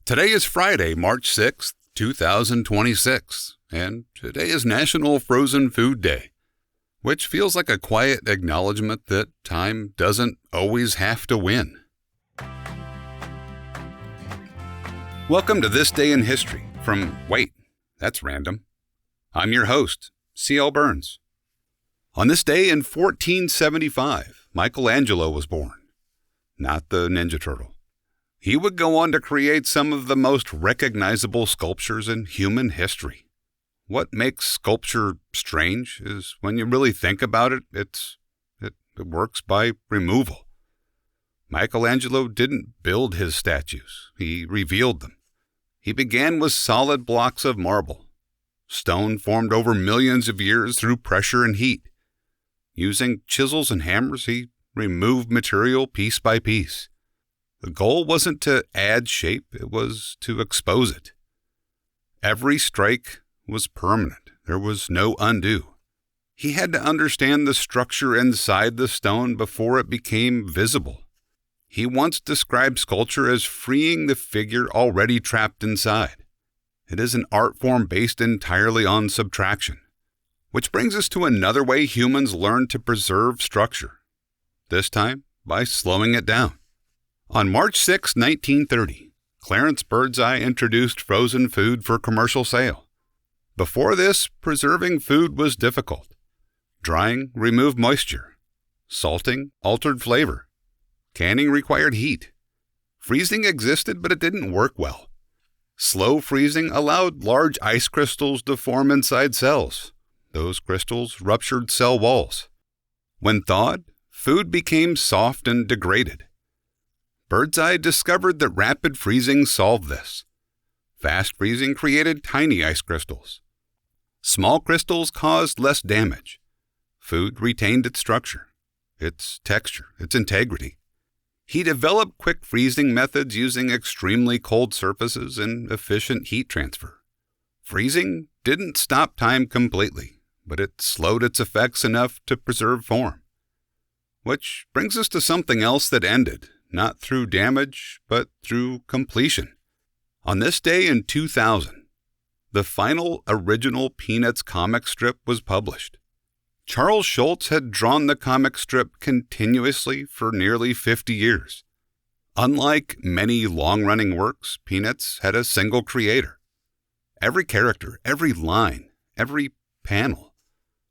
Today is Friday, March 6th, 2026, and today is National Frozen Food Day, which feels like a quiet acknowledgement that time doesn't always have to win. Welcome to This Day in History from, wait, that's random. I'm your host, C.L. Burns. On this day in 1475, Michelangelo was born, not the Ninja Turtle. He would go on to create some of the most recognizable sculptures in human history. What makes sculpture strange is when you really think about it, it works by removal. Michelangelo didn't build his statues, he revealed them. He began with solid blocks of marble, stone formed over millions of years through pressure and heat. Using chisels and hammers, he removed material piece by piece. The goal wasn't to add shape, it was to expose it. Every strike was permanent. There was no undo. He had to understand the structure inside the stone before it became visible. He once described sculpture as freeing the figure already trapped inside. It is an art form based entirely on subtraction. Which brings us to another way humans learn to preserve structure. This time, by slowing it down. On March 6, 1930, Clarence Birdseye introduced frozen food for commercial sale. Before this, preserving food was difficult. Drying removed moisture. Salting altered flavor. Canning required heat. Freezing existed, but it didn't work well. Slow freezing allowed large ice crystals to form inside cells. Those crystals ruptured cell walls. When thawed, food became soft and degraded. Birdseye discovered that rapid freezing solved this. Fast freezing created tiny ice crystals. Small crystals caused less damage. Food retained its structure, its texture, its integrity. He developed quick freezing methods using extremely cold surfaces and efficient heat transfer. Freezing didn't stop time completely, but it slowed its effects enough to preserve form. Which brings us to something else that ended, not through damage, but through completion. On this day in 2000, the final original Peanuts comic strip was published. Charles Schulz had drawn the comic strip continuously for nearly 50 years. Unlike many long-running works, Peanuts had a single creator. Every character, every line, every panel,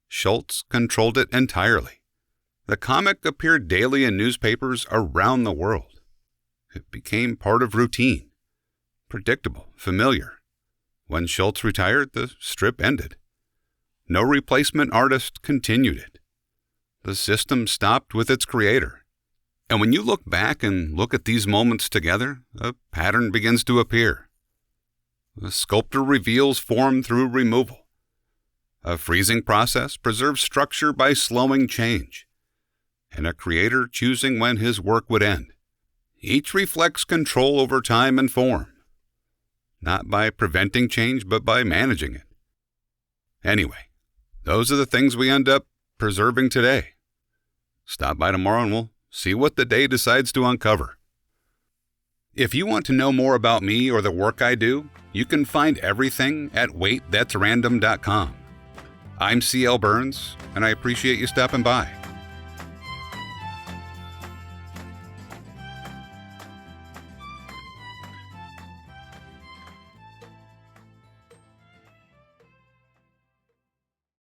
Schulz controlled it entirely. The comic appeared daily in newspapers around the world. It became part of routine, predictable, familiar. When Schulz retired, the strip ended. No replacement artist continued it. The system stopped with its creator. And when you look back and look at these moments together, a pattern begins to appear. The sculptor reveals form through removal. A freezing process preserves structure by slowing change. And a creator choosing when his work would end. Each reflects control over time and form, not by preventing change, but by managing it. Anyway, those are the things we end up preserving today. Stop by tomorrow and we'll see what the day decides to uncover. If you want to know more about me or the work I do, you can find everything at waitthat'srandom.com. I'm C.L. Burns, and I appreciate you stopping by.